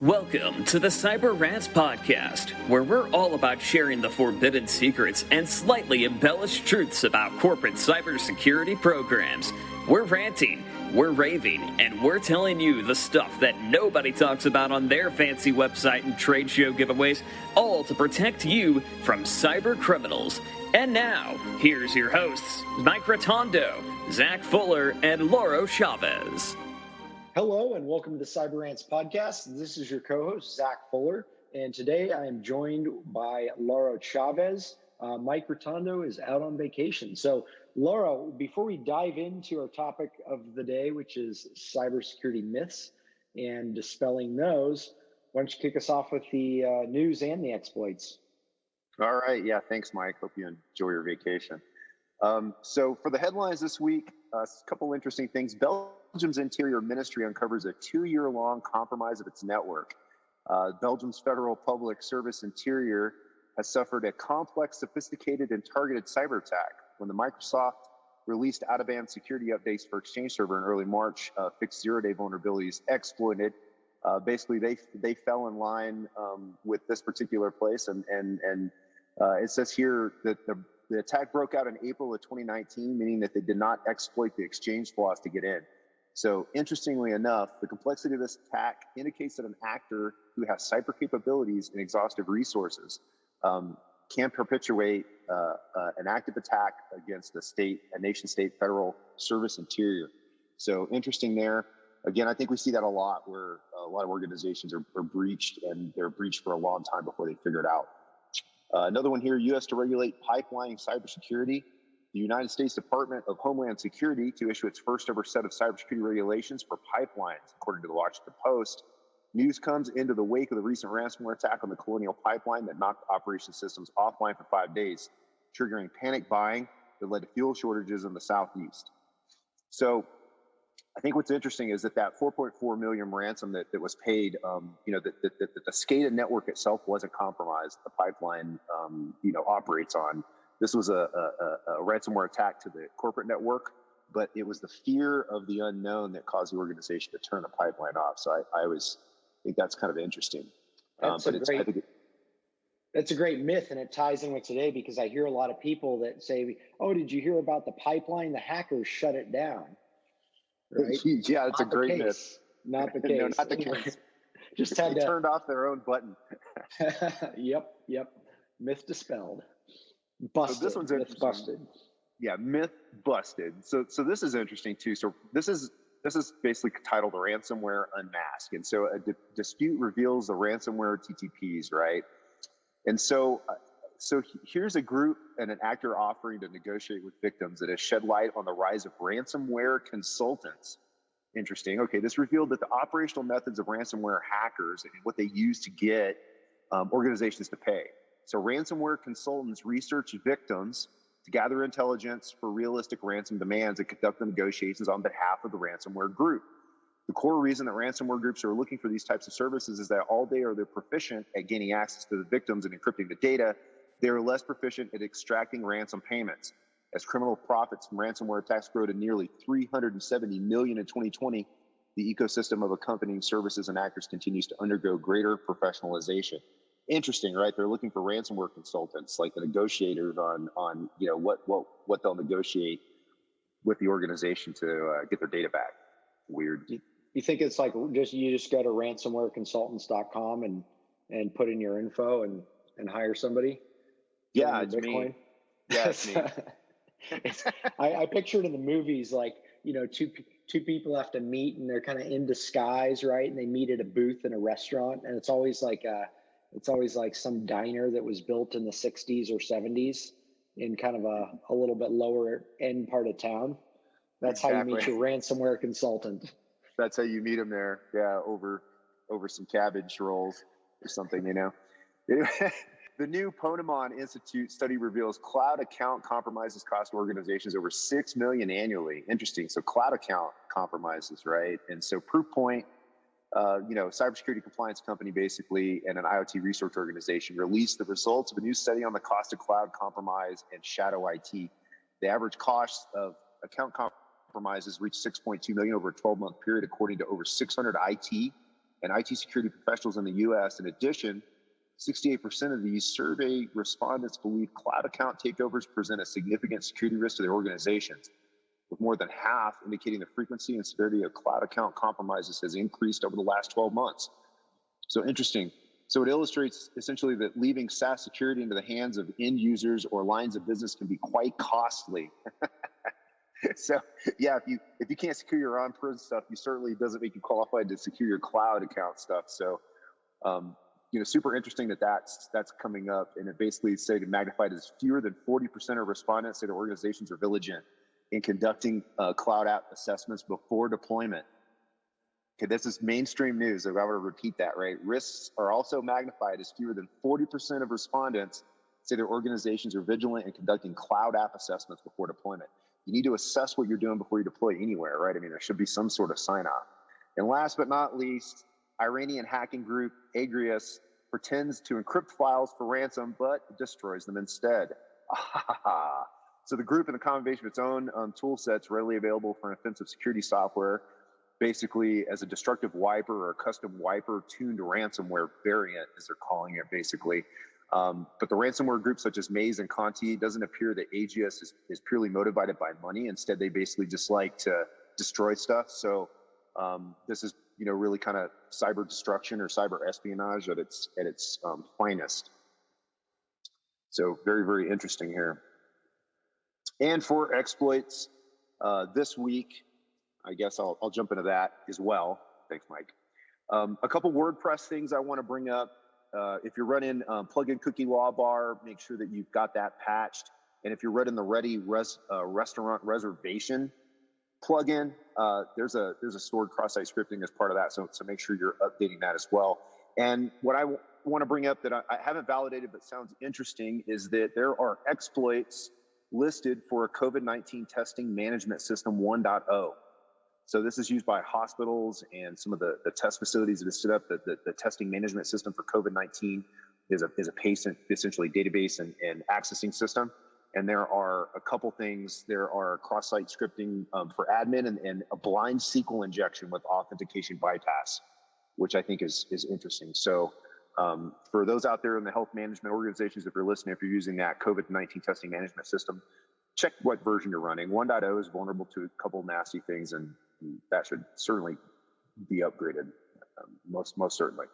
Welcome to the Cyber Rants Podcast, where we're all about sharing the forbidden secrets and slightly embellished truths about corporate cybersecurity programs. We're ranting, we're raving, and we're telling you the stuff that nobody talks about on their fancy website and trade show giveaways, all to protect you from cyber criminals. And now, here's your hosts, Mike Rotondo, Zach Fuller, and Lauro Chavez. Hello and welcome to the Cyber Rants Podcast. This is your co-host, Zach Fuller, and today I am joined by Lauro Chavez. Mike Rotondo is out on vacation. So, Lauro, before we dive into our topic of the day, which is cybersecurity myths and dispelling those, why don't you kick us off with the news and the exploits? All right. Yeah, thanks, Mike. Hope you enjoy your vacation. So for the headlines this week, a couple interesting things. Belgium's Interior Ministry uncovers a 2-year-long compromise of its network. Belgium's Federal Public Service Interior has suffered a complex, sophisticated, and targeted cyber attack. When the Microsoft released out-of-band security updates for Exchange Server in early March, fixed zero-day vulnerabilities exploited. Basically, they fell in line with this particular place, and it says here that the attack broke out in April of 2019, meaning that they did not exploit the exchange flaws to get in. So interestingly enough, the complexity of this attack indicates that an actor who has cyber capabilities and exhaustive resources can perpetuate an active attack against a nation-state federal service interior. So interesting there. Again, I think we see that a lot where a lot of organizations are breached, and they're breached for a long time before they figure it out. Another one here, U.S. to regulate pipeline cybersecurity. The United States Department of Homeland Security to issue its first ever set of cybersecurity regulations for pipelines, according to the Washington Post. News comes into the wake of the recent ransomware attack on the Colonial Pipeline that knocked operation systems offline for 5 days, triggering panic buying that led to fuel shortages in the Southeast. So I think what's interesting is that 4.4 million ransom that was paid, that the SCADA network itself wasn't compromised. The pipeline, operates on. This was a ransomware attack to the corporate network, but it was the fear of the unknown that caused the organization to turn the pipeline off. So I always think that's kind of interesting. That's a great myth, and it ties in with today because I hear a lot of people that say, "Oh, did you hear about the pipeline? The hackers shut it down." Right? Yeah, it's a great myth. Not the case. No, not the case. Just they turned off their own button. Yep. Myth dispelled. Busted. So this one's myth busted. Yeah, myth busted. So this is interesting too. So this is basically titled Ransomware Unmasked. And so a dispute reveals the ransomware TTPs, right? And so here's a group and an actor offering to negotiate with victims that has shed light on the rise of ransomware consultants. Interesting. Okay, this revealed that the operational methods of ransomware hackers and what they use to get organizations to pay. So ransomware consultants research victims to gather intelligence for realistic ransom demands and conduct the negotiations on behalf of the ransomware group. The core reason that ransomware groups are looking for these types of services is that although they're proficient at gaining access to the victims and encrypting the data, they are less proficient at extracting ransom payments. As criminal profits from ransomware attacks grow to nearly $370 million in 2020, the ecosystem of accompanying services and actors continues to undergo greater professionalization. Interesting, right? They're looking for ransomware consultants, like the negotiators on what they'll negotiate with the organization to get their data back. Weird. You think it's like you just go to ransomwareconsultants.com and put in your info and hire somebody? Yeah, it's me. Yeah, it's me. I picture it in the movies, like, two people have to meet and they're kind of in disguise, right? And they meet at a booth in a restaurant, and it's always like some diner that was built in the 60s or 70s in kind of a little bit lower end part of town. That's exactly how you meet your ransomware consultant. That's how you meet them there. Yeah, over some cabbage rolls or something, The new Ponemon Institute study reveals cloud account compromises cost organizations over $6 million annually. Interesting. So cloud account compromises, right? And so Proofpoint, cybersecurity compliance company basically, and an IoT research organization released the results of a new study on the cost of cloud compromise and shadow IT. The average cost of account compromises reached $6.2 million over a 12-month period, according to over 600 IT and IT security professionals in the US. In addition, 68% of these survey respondents believe cloud account takeovers present a significant security risk to their organizations, with more than half indicating the frequency and severity of cloud account compromises has increased over the last 12 months. So interesting. So it illustrates essentially that leaving SaaS security into the hands of end users or lines of business can be quite costly. So yeah, if you can't secure your on-prem stuff, you certainly doesn't make you qualified to secure your cloud account stuff. So, super interesting that's coming up, and it basically stated magnified as fewer than 40% of respondents say their organizations are vigilant in conducting cloud app assessments before deployment. Okay, this is mainstream news. I want to repeat that, right? Risks are also magnified as fewer than 40% of respondents say their organizations are vigilant in conducting cloud app assessments before deployment. You need to assess what you're doing before you deploy anywhere, right? I mean, there should be some sort of sign-off. And last but not least, Iranian hacking group Agrius pretends to encrypt files for ransom, but destroys them instead. So the group, in the combination of its own tool sets readily available for offensive security software, basically as a destructive wiper or a custom wiper tuned ransomware variant, as they're calling it, basically. But the ransomware groups such as Maze and Conti, doesn't appear that AGS is purely motivated by money. Instead, they basically just like to destroy stuff. So this is, really kind of cyber destruction or cyber espionage at its finest. So very, very interesting here. And for exploits this week, I guess I'll jump into that as well. Thanks, Mike. A couple WordPress things I want to bring up. If you're running plugin cookie law bar, make sure that you've got that patched. And if you're running the Ready restaurant reservation plugin, there's a stored cross-site scripting as part of that. So make sure you're updating that as well. And what I want to bring up that I haven't validated but sounds interesting is that there are exploits listed for a COVID-19 testing management system 1.0. So this is used by hospitals and some of the test facilities that have stood up. The testing management system for COVID-19 is a patient, essentially, database and accessing system. And there are a couple things. There are cross-site scripting for admin and a blind SQL injection with authentication bypass, which I think is interesting. So for those out there in the health management organizations, if you're listening, if you're using that COVID-19 testing management system, check what version you're running. 1.0 is vulnerable to a couple nasty things, and that should certainly be upgraded, most certainly.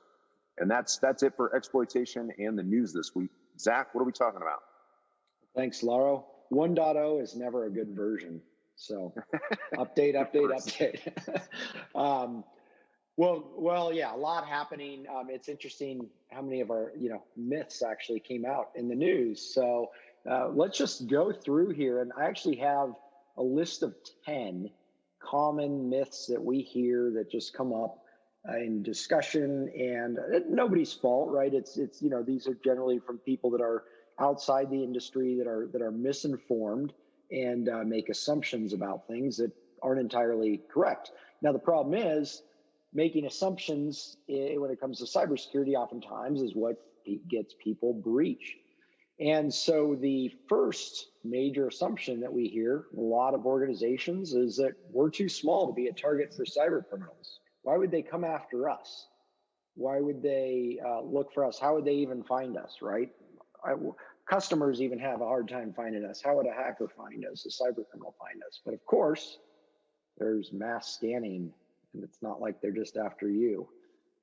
And that's it for exploitation and the news this week. Zach, what are we talking about? Thanks, Lauro. 1.0 is never a good version. So update. Well, yeah, a lot happening. It's interesting how many of our, myths actually came out in the news. So let's just go through here. And I actually have a list of 10 common myths that we hear that just come up in discussion, and nobody's fault, right? It's these are generally from people that are outside the industry that are misinformed and make assumptions about things that aren't entirely correct. Now, the problem is making assumptions when it comes to cybersecurity oftentimes is what gets people breached. And so the first major assumption that we hear a lot of organizations is that we're too small to be a target for cyber criminals. Why would they come after us? Why would they look for us? How would they even find us, right? Customers even have a hard time finding us. How would a hacker find us, a cyber criminal find us? But of course, there's mass scanning, and it's not like they're just after you.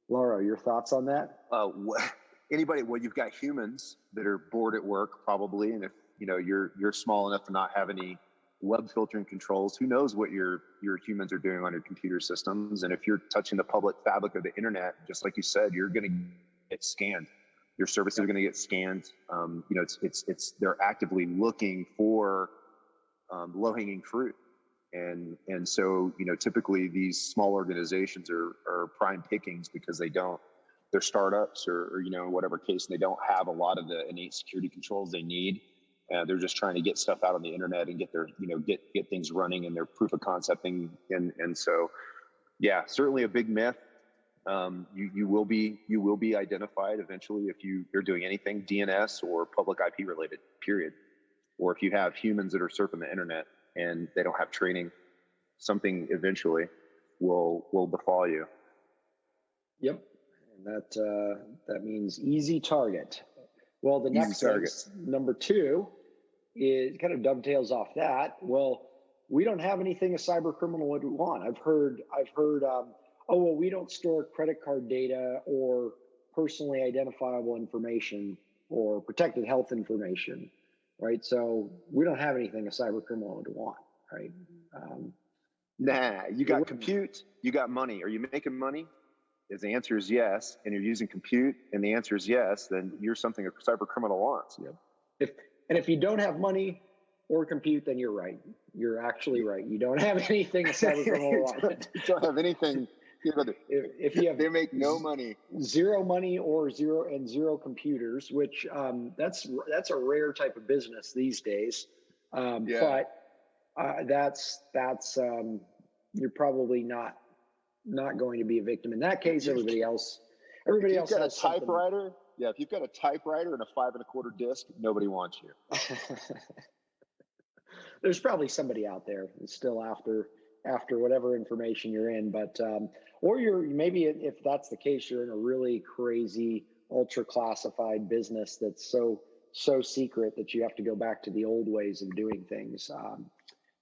Laura, your thoughts on that? You've got humans that are bored at work probably, and if you're small enough to not have any web filtering controls, who knows what your humans are doing on your computer systems? And if you're touching the public fabric of the internet, just like you said, you're going to get scanned. Your services are going to get scanned. They're actively looking for low-hanging fruit, and so typically these small organizations are prime pickings because they're startups or whatever case, and they don't have a lot of the innate security controls they need. They're just trying to get stuff out on the internet and get their get things running and their proof of concepting, and so yeah, certainly a big myth. You will be identified eventually if you're doing anything DNS or public IP related, period. Or if you have humans that are surfing the internet and they don't have training, something eventually will befall you. Yep. And that means easy target. Well, the next thing, number 2, it kind of dovetails off that. Well, we don't have anything a cyber criminal would want. I've heard, oh, well, we don't store credit card data or personally identifiable information or protected health information, right? So we don't have anything a cyber criminal would want, right? Nah, you got compute, you got money. Are you making money? If the answer is yes, and you're using compute, and the answer is yes, then you're something a cyber criminal wants. Yep. If you don't have money or compute, then you're right. You're actually right. You don't have anything a cyber criminal wants. You don't have anything. If you have, they make no money. Zero money or zero computers, which that's a rare type of business these days. But that's you're probably not going to be a victim in that case. Everybody else has a typewriter. Yeah, if you've got a typewriter and a 5 1/4 disc, nobody wants you. There's probably somebody out there that's still after whatever information you're in, but or maybe if that's the case, you're in a really crazy, ultra classified business that's so secret that you have to go back to the old ways of doing things.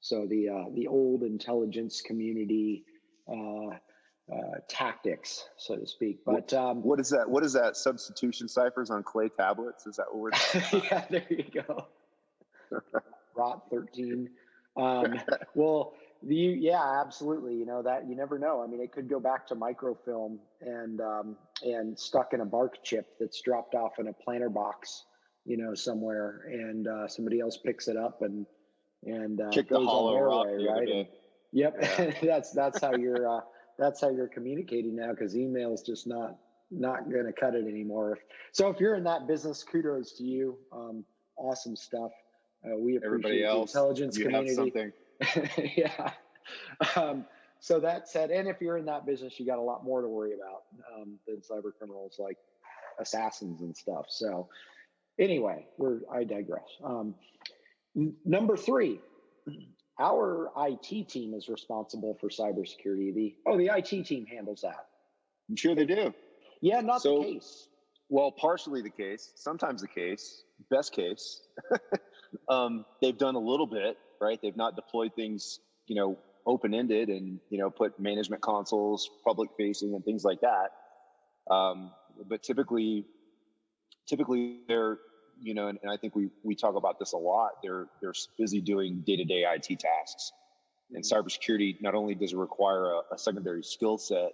So the old intelligence community tactics, so to speak. But what is that? What is that? Substitution ciphers on clay tablets? Is that what we're talking about? Yeah, there you go. Rot 13. Well, absolutely. You know that you never know. I mean, it could go back to microfilm and stuck in a bark chip that's dropped off in a planter box, somewhere, and somebody else picks it up and kick goes the hollow on their rock way, right? And, yep, yeah. that's how you're communicating now, because email's just not going to cut it anymore. So if you're in that business, kudos to you. Awesome stuff. We appreciate the intelligence community. Yeah. So that said, and if you're in that business, you got a lot more to worry about than cyber criminals like assassins and stuff. So anyway, I digress. Number 3, our IT team is responsible for cybersecurity. The IT team handles that. I'm sure they do. Yeah, not the case. Well, partially the case, sometimes the case, best case. They've done a little bit, right? They've not deployed things, open-ended and, put management consoles, public facing and things like that. But typically they're, and I think we talk about this a lot. They're busy doing day-to-day IT tasks. And cybersecurity, not only does it require a secondary skill set,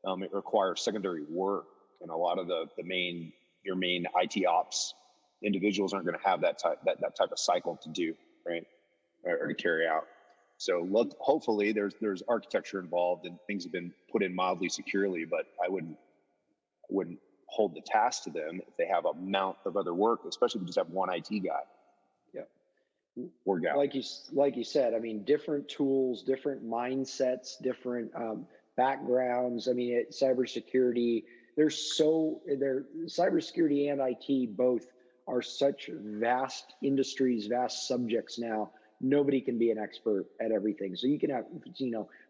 it requires secondary work. And a lot of your main IT ops individuals aren't going to have that type of cycle to do, right, or to carry out. So hopefully there's architecture involved and things have been put in mildly securely, but I wouldn't hold the task to them if they have a amount of other work, especially if you just have one IT guy. Yeah. Or gal. Like you said, I mean, different tools, different mindsets, different backgrounds. I mean, cybersecurity, cybersecurity and IT both are such vast industries, vast subjects now. Nobody can be an expert at everything. So you can have,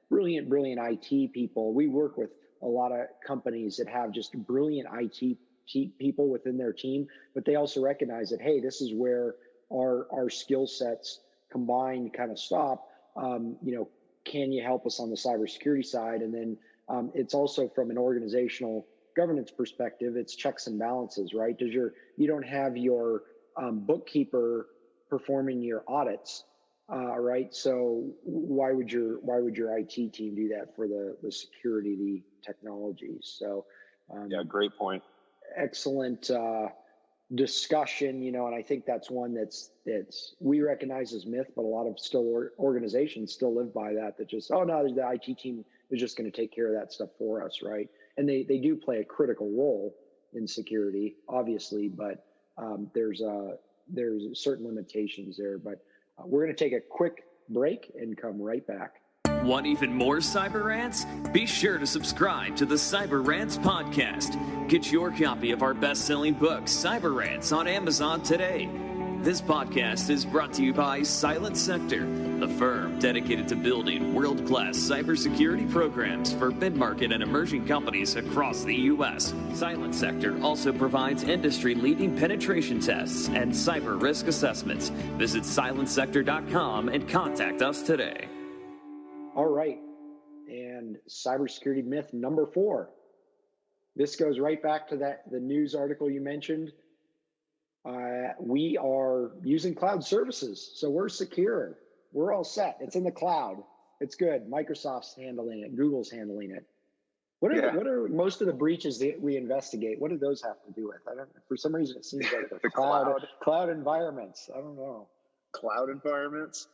brilliant IT people. We work with a lot of companies that have just brilliant IT people within their team, but they also recognize that, hey, this is where our skill sets combined kind of stop. Can you help us on the cybersecurity side? And then it's also from an organizational governance perspective, it's checks and balances, right? You don't have your bookkeeper performing your audits, right? So why would your IT team do that for the security, the technology? So great point. Excellent discussion, and I think that's one that's we recognize as myth, but a lot of organizations still live by that just, oh no, the IT team is just going to take care of that stuff for us, right? And they do play a critical role in security, obviously, but there's certain limitations there. But we're going to take a quick break and come right back. Want even more Cyber Rants? Be sure to subscribe to the Cyber Rants podcast. Get your copy of our best-selling book, Cyber Rants, on Amazon today. This podcast is brought to you by Silent Sector, the firm dedicated to building world-class cybersecurity programs for mid-market and emerging companies across the U.S. Silent Sector also provides industry-leading penetration tests and cyber risk assessments. Visit silentsector.com and contact us today. All right. And cybersecurity myth number 4. This goes right back to the news article you mentioned. We are using cloud services, so we're secure. We're all set. It's in the cloud. It's good. Microsoft's handling it. Google's handling it. What are most of the breaches that we investigate? What do those have to do with? I don't. For some reason, it seems like the cloud environments. I don't know. Cloud environments.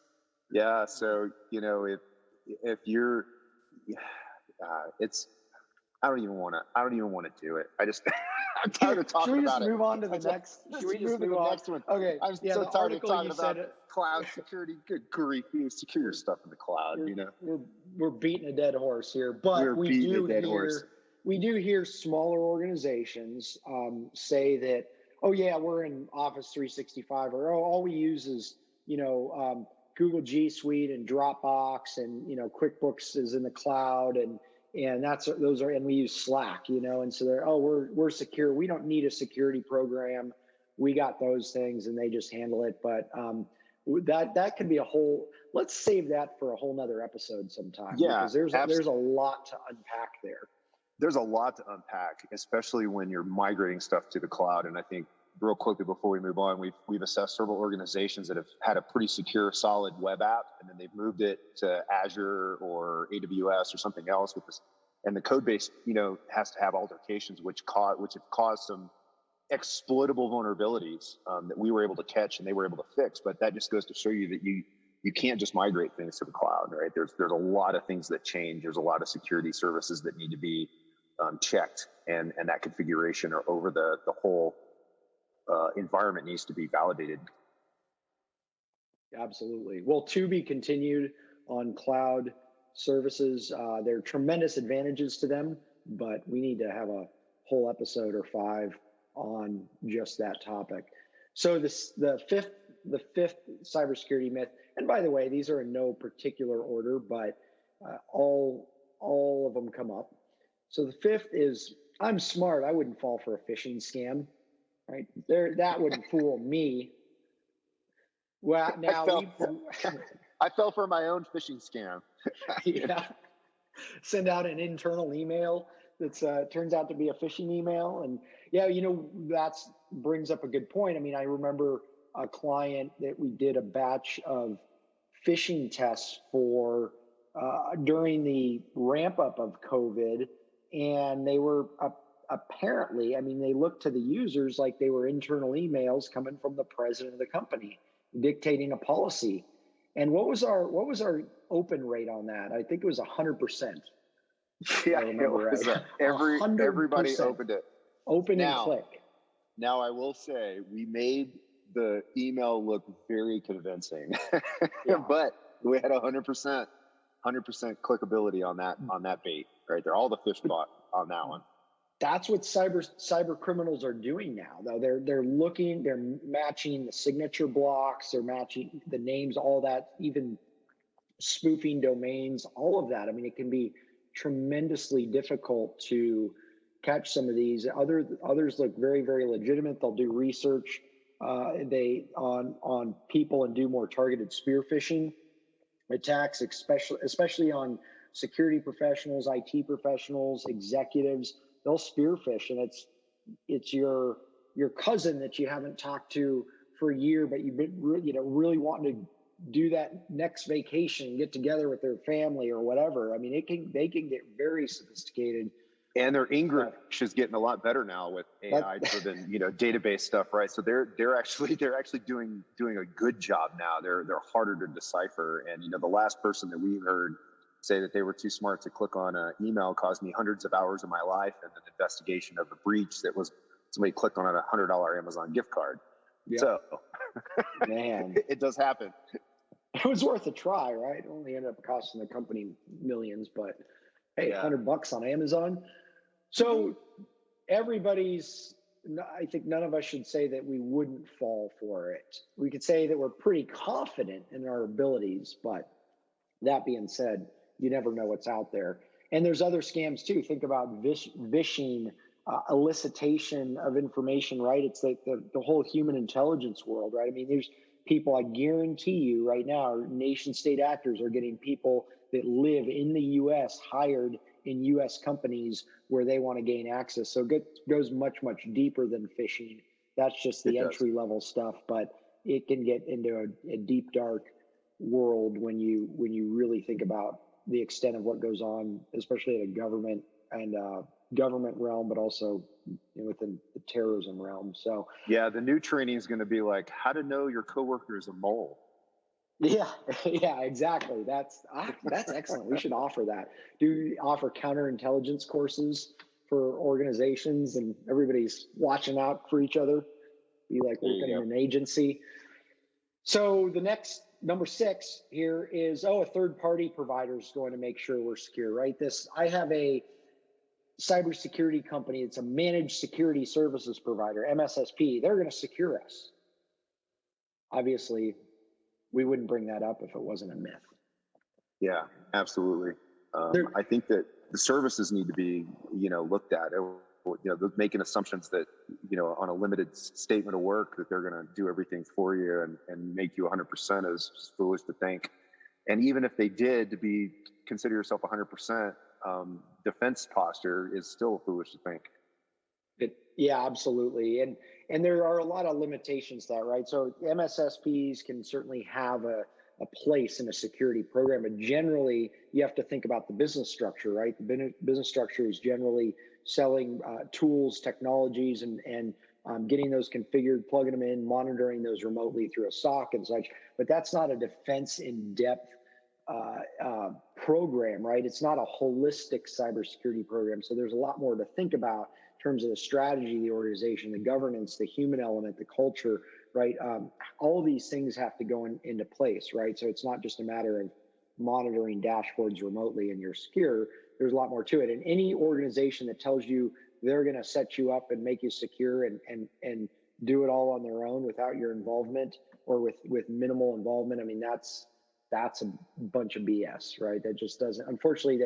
Yeah. So if you're, it's. I don't even want to do it. I'm tired of talking about it. Should we just move on to the next? Should we just move to the next one? Okay. I'm so tired of talking about cloud security. Good grief, you secure your stuff in the cloud. We're beating a dead horse here, but we do hear smaller organizations say that, oh yeah, we're in Office 365, or all we use is Google G Suite and Dropbox, and QuickBooks is in the cloud, and and we use Slack, and so we're secure. We don't need a security program. We got those things and they just handle it. But that could be let's save that for a whole nother episode sometime. Yeah, because there's a lot to unpack there. There's a lot to unpack, especially when you're migrating stuff to the cloud. And I think real quickly before we move on, we've assessed several organizations that have had a pretty secure, solid web app, and then they've moved it to Azure or AWS or something else with this, and the code base, has to have altercations which have caused some exploitable vulnerabilities that we were able to catch and they were able to fix. But that just goes to show you that you can't just migrate things to the cloud, right? There's a lot of things that change. There's a lot of security services that need to be checked, and that configuration or over the whole environment needs to be validated. Absolutely. Well, to be continued on cloud services. There are tremendous advantages to them, but we need to have a whole episode or 5 on just that topic. So the fifth cybersecurity myth, and by the way, these are in no particular order, but all of them come up. So the 5th is, I'm smart. I wouldn't fall for a phishing scam. Right there, that wouldn't fool me. Well, now I fell for my own phishing scam. Yeah, send out an internal email that's turns out to be a phishing email, and that brings up a good point. I mean, I remember a client that we did a batch of phishing tests for during the ramp up of COVID, and they were apparently, they looked to the users like they were internal emails coming from the president of the company dictating a policy. And what was our open rate on that? I think it was 100%. Yeah, it was everybody opened it. Open and click. Now I will say we made the email look very convincing, but we had 100% clickability on that bait right there. All the fish bought on that one. That's what cyber criminals are doing now, though. They're matching the signature blocks, they're matching the names, all that, even spoofing domains, all of that. It can be tremendously difficult to catch some of these. Others look very, very legitimate. They'll do research on people and do more targeted spear phishing attacks, especially on security professionals, IT professionals, executives. They'll spearfish, and it's your cousin that you haven't talked to for a year, but you've been really wanting to do that next vacation, get together with their family or whatever. they can get very sophisticated. And their English is getting a lot better now with AI-driven, database stuff, right? So they're actually doing a good job now. They're harder to decipher, and the last person that we heard say that they were too smart to click on an email caused me hundreds of hours of my life and an investigation of a breach that was somebody clicked on a $100 Amazon gift card. Yep. So, man, it does happen. It was worth a try, right? It only ended up costing the company millions, but hey, $100 on Amazon. So everybody's I think none of us should say that we wouldn't fall for it. We could say that we're pretty confident in our abilities, but that being said, you never know what's out there. And there's other scams too. Think about vishing, elicitation of information, right? It's like the whole human intelligence world, right? I mean, there's people, I guarantee you right now, nation state actors are getting people that live in the US hired in US companies where they want to gain access. So it goes much, much deeper than phishing. That's just the entry level stuff, but it can get into a deep, dark world when you really think about the extent of what goes on, especially at a government and government realm, but also within the terrorism realm. So yeah, the new training is going to be like how to know your coworker is a mole. Yeah, exactly. That's excellent. We should offer that. Do offer counterintelligence courses for organizations, and everybody's watching out for each other. Be like working in an agency. So the next number 6 here is a third-party provider is going to make sure we're secure, right? I have a cybersecurity company. It's a managed security services provider, MSSP. They're going to secure us. Obviously, we wouldn't bring that up if it wasn't a myth. Yeah, absolutely. I think that the services need to be, looked at. Making assumptions that, on a limited statement of work that they're going to do everything for you and make you 100% is just foolish to think. And even if they did, to consider yourself 100%, defense posture is still foolish to think. Yeah, absolutely. And there are a lot of limitations to that, right? So MSSPs can certainly have a place in a security program, but generally you have to think about the business structure, right? The business structure is generally selling tools, technologies, and getting those configured, plugging them in, monitoring those remotely through a SOC and such. But that's not a defense in-depth program, right? It's not a holistic cybersecurity program. So there's a lot more to think about in terms of the strategy of the organization, the governance, the human element, the culture, right? All these things have to go into place, right? So it's not just a matter of monitoring dashboards remotely and you're secure. There's a lot more to it. And any organization that tells you they're going to set you up and make you secure and do it all on their own without your involvement or with minimal involvement, I mean, that's a bunch of BS, right? That just doesn't, unfortunately,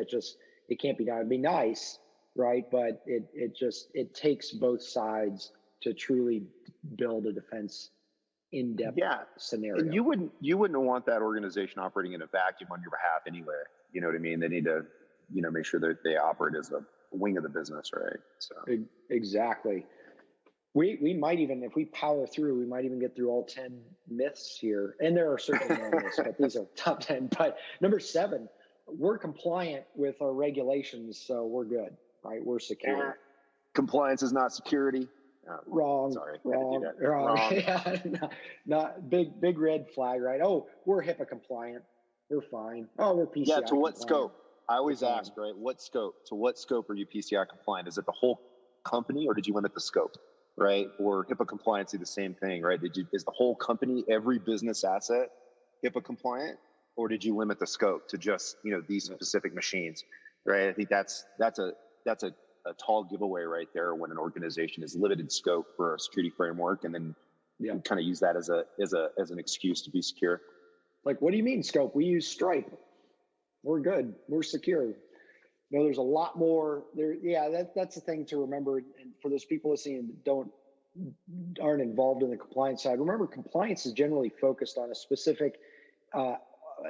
it can't be done. It'd be nice, right? But it takes both sides to truly build a defense in-depth scenario. And you wouldn't want that organization operating in a vacuum on your behalf anyway. You know what I mean? They need to, make sure that they operate as a wing of the business, right? So exactly. We might even, if we power through, we might even get through all 10 myths here. And there are certainly more myths, but these are top 10. But number 7, we're compliant with our regulations, so we're good, right? We're secure. Compliance is not security. Wrong. Sorry. Wrong. Yeah, not big red flag, right? Oh, we're HIPAA compliant. We're fine. Oh, we're PCI Yeah, to what compliant. scope? I always ask, right? What scope? To what scope are you PCI compliant? Is it the whole company or did you limit the scope? Right? Or HIPAA compliancy, the same thing, right? Is the whole company, every business asset HIPAA compliant, or did you limit the scope to just, these specific machines, right? I think that's a tall giveaway right there when an organization is limited scope for a security framework, and then you kind of use that as an excuse to be secure. Like, what do you mean scope? We use Stripe. We're good. We're secure. There's a lot more there. Yeah, that's the thing to remember. And for those people listening that aren't involved in the compliance side, remember compliance is generally focused on a specific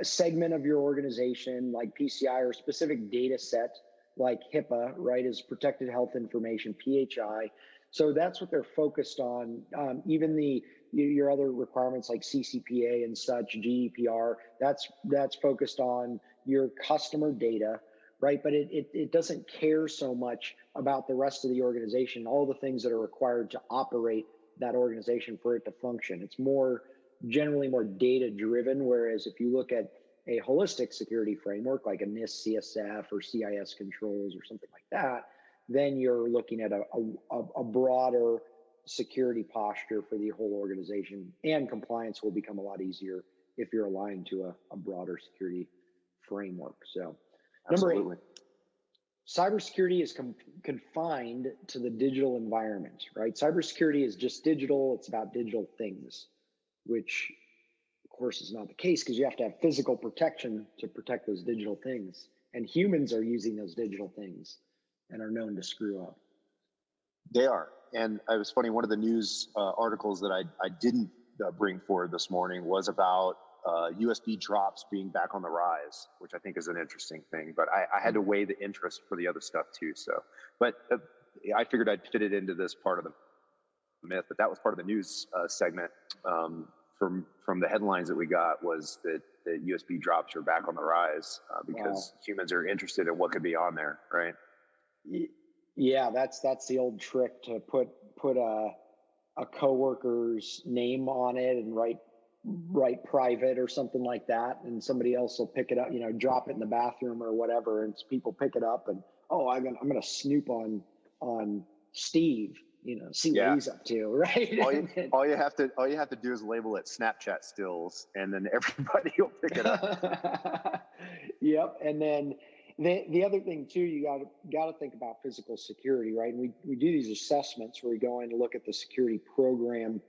segment of your organization, like PCI, or a specific data set, like HIPAA, right, is protected health information, PHI. So that's what they're focused on. Even your other requirements like CCPA and such, GDPR, that's focused on your customer data, right? But it doesn't care so much about the rest of the organization, all the things that are required to operate that organization for it to function. It's generally more data driven. Whereas if you look at a holistic security framework like a NIST CSF or CIS controls or something like that, then you're looking at a broader security posture for the whole organization, and compliance will become a lot easier if you're aligned to a broader security framework. So Absolutely. cybersecurity is confined to the digital environment, right? Cybersecurity is just digital. It's about digital things, which of course is not the case because you have to have physical protection to protect those digital things. And humans are using those digital things and are known to screw up. They are. And it was funny, one of the news articles that I didn't bring forward this morning was about USB drops being back on the rise, which I think is an interesting thing. But I had to weigh the interest for the other stuff too. So, but I figured I'd fit it into this part of the myth. But that was part of the news segment from the headlines that we got, was that the USB drops are back on the rise because humans are interested in what could be on there, right? Yeah, that's the old trick to put a coworker's name on it and write private or something like that, and somebody else will pick it up, drop it in the bathroom or whatever, and people pick it up and I'm gonna snoop on Steve, see what he's up to, right? all you have to do is label it Snapchat stills, and then everybody will pick it up. Yep. And then the other thing too, you got to think about physical security, right? And we do these assessments where we go in to look at the security program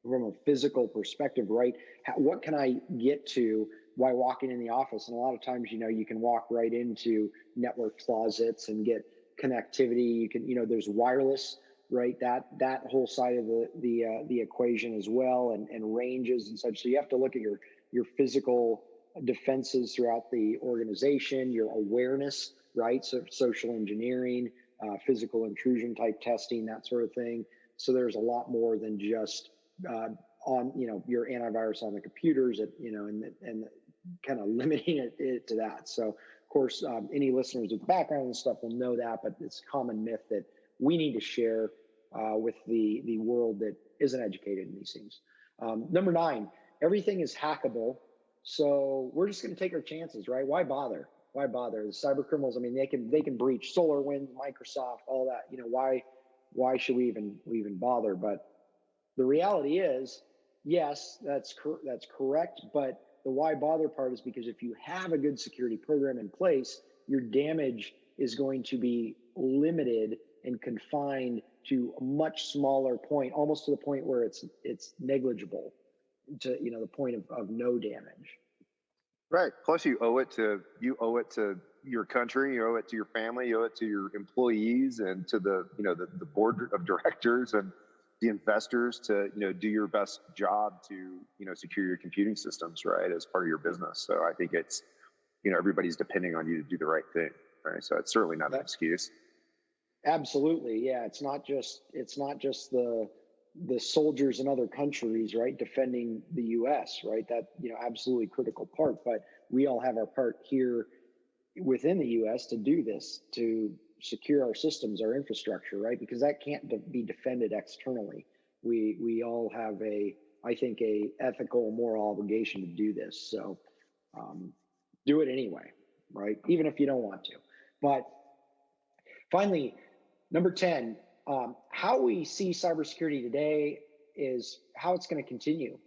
from a physical perspective, right? What can I get to by walking in the office? And a lot of times, you can walk right into network closets and get connectivity. You can, there's wireless, right? That whole side of the equation as well, and ranges and such. So you have to look at your physical defenses throughout the organization, your awareness, right? So social engineering, physical intrusion type testing, that sort of thing. So there's a lot more than just on your antivirus on the computers, and kind of limiting it to that. So of course, any listeners with background and stuff will know that, but it's a common myth that we need to share with the world that isn't educated in these things. Number 9, everything is hackable. So we're just going to take our chances, right? Why bother? The cyber criminals, they can breach SolarWinds, Microsoft, all that. Why should we even bother? But the reality is, yes, that's correct. But the why bother part is because if you have a good security program in place, your damage is going to be limited and confined to a much smaller point, almost to the point where it's negligible, to the point of no damage. Right. Plus, you owe it to your country, you owe it to your family, you owe it to your employees, and to the board of directors and the investors to do your best job to secure your computing systems, right, as part of your business. So I think it's everybody's depending on you to do the right thing, right? So it's certainly not an excuse. Absolutely, yeah. It's not just the soldiers in other countries, right, defending the U.S., right? That absolutely critical part. But we all have our part here within the U.S. to do this, to secure our systems, our infrastructure, right? Because that can't be defended externally. We all have a ethical, moral obligation to do this. So do it anyway, right? Even if you don't want to. But finally, number 10, how we see cybersecurity today is how it's going to continue,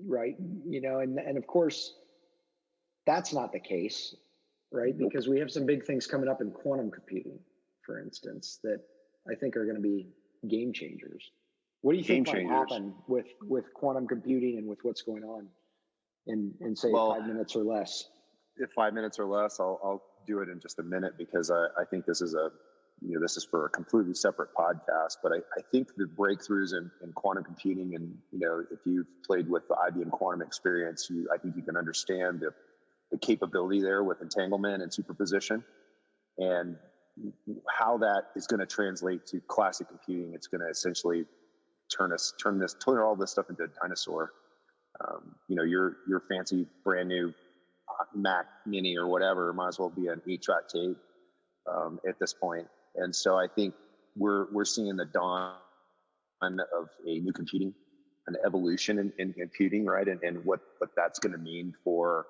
right? And of course, that's not the case, right? Because we have some big things coming up in quantum computing, for instance, that I think are going to be game changers. What do you think might happen with quantum computing and with what's going on in say 5 minutes or less? If 5 minutes or less, I'll do it in just a minute, because I think this is this is for a completely separate podcast, but I think the breakthroughs in quantum computing, and if you've played with the IBM Quantum Experience, I think you can understand the capability there with entanglement and superposition, and how that is going to translate to classic computing. It's going to essentially turn all this stuff into a dinosaur. Your fancy brand new Mac Mini or whatever might as well be an 8-track tape at this point. And so I think we're seeing the dawn of a new computing, an evolution in computing, right? And what that's going to mean for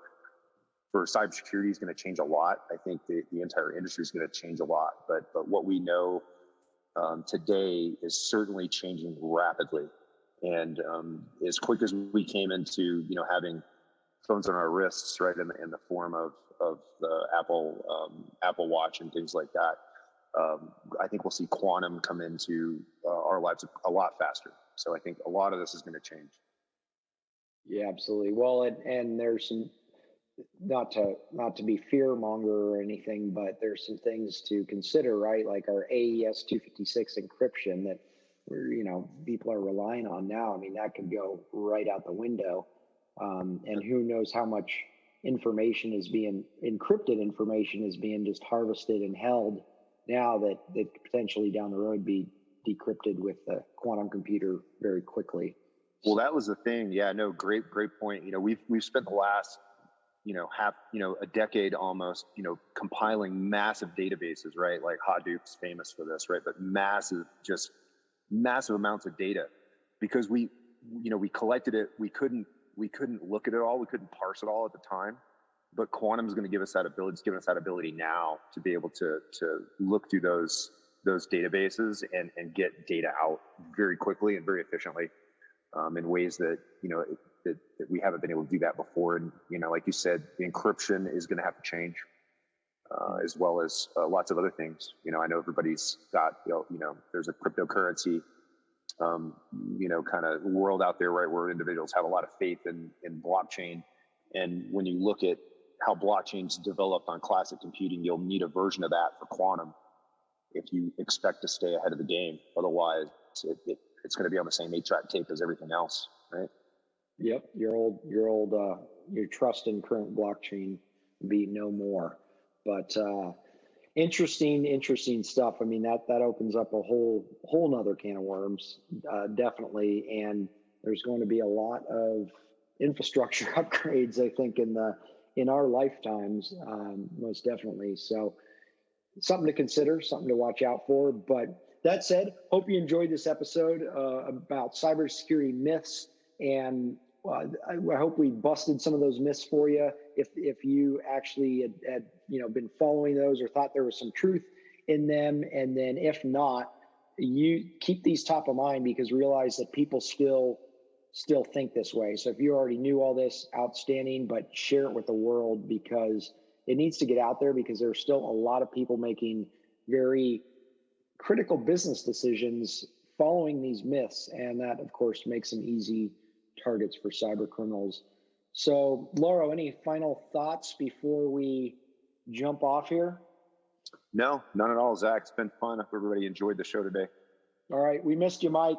cybersecurity is going to change a lot. I think the entire industry is going to change a lot. But what we know today is certainly changing rapidly. And as quick as we came into having phones on our wrists, right, in the form of the Apple Watch and things like that. I think we'll see quantum come into our lives a lot faster. So I think a lot of this is going to change. Yeah, absolutely. Well, and there's some, not to be fear monger or anything, but there's some things to consider, right? Like our AES 256 encryption that people are relying on now. I mean, that could go right out the window. And who knows how much encrypted information is being just harvested and held now that could potentially down the road be decrypted with the quantum computer very quickly. Well, that was the thing. Yeah, no, great point. We've spent the last, a decade almost, compiling massive databases, right? Like Hadoop's famous for this, right? But massive amounts of data, because we collected it. We couldn't look at it all. We couldn't parse it all at the time. But quantum is going to give us that ability. It's given us that ability now to be able to look through those databases and get data out very quickly and very efficiently, in ways that that we haven't been able to do that before. And like you said, the encryption is going to have to change, as well as lots of other things. I know everybody's got there's a cryptocurrency kind of world out there, right, where individuals have a lot of faith in blockchain. And when you look at how blockchains developed on classic computing, you'll need a version of that for quantum if you expect to stay ahead of the game. Otherwise, it's going to be on the same 8-track tape as everything else, right? Yep, your trust in current blockchain be no more. But interesting stuff. I mean, that opens up a whole nother can of worms, definitely. And there's going to be a lot of infrastructure upgrades, I think, in our lifetimes, most definitely. So something to consider, something to watch out for. But that said, hope you enjoyed this episode about cybersecurity myths, and I hope we busted some of those myths for you. If you actually had been following those or thought there was some truth in them, and then if not, you keep these top of mind, because realize that people still think this way. So if you already knew all this, outstanding, but share it with the world, because it needs to get out there, because there's still a lot of people making very critical business decisions following these myths. And that, of course, makes them easy targets for cyber criminals. So, Lauro, any final thoughts before we jump off here? No, none at all, Zach. It's been fun. I hope everybody enjoyed the show today. All right. We missed you, Mike.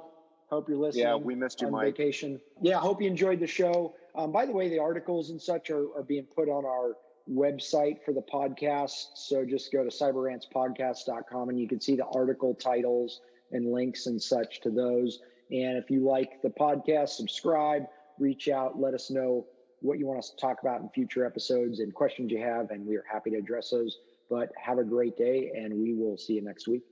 Hope you're listening. Yeah, we missed you, on Mike. Vacation. Yeah, hope you enjoyed the show. By the way, the articles and such are being put on our website for the podcast. So just go to cyberrantspodcast.com and you can see the article titles and links and such to those. And if you like the podcast, subscribe, reach out, let us know what you want us to talk about in future episodes and questions you have, and we are happy to address those. But have a great day, and we will see you next week.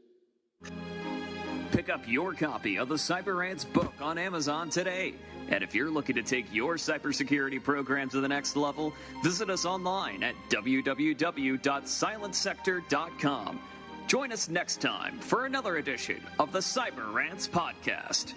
Pick up your copy of the Cyber Ants book on Amazon today. And if you're looking to take your cybersecurity program to the next level, visit us online at www.silentsector.com. Join us next time for another edition of the Cyber Ants Podcast.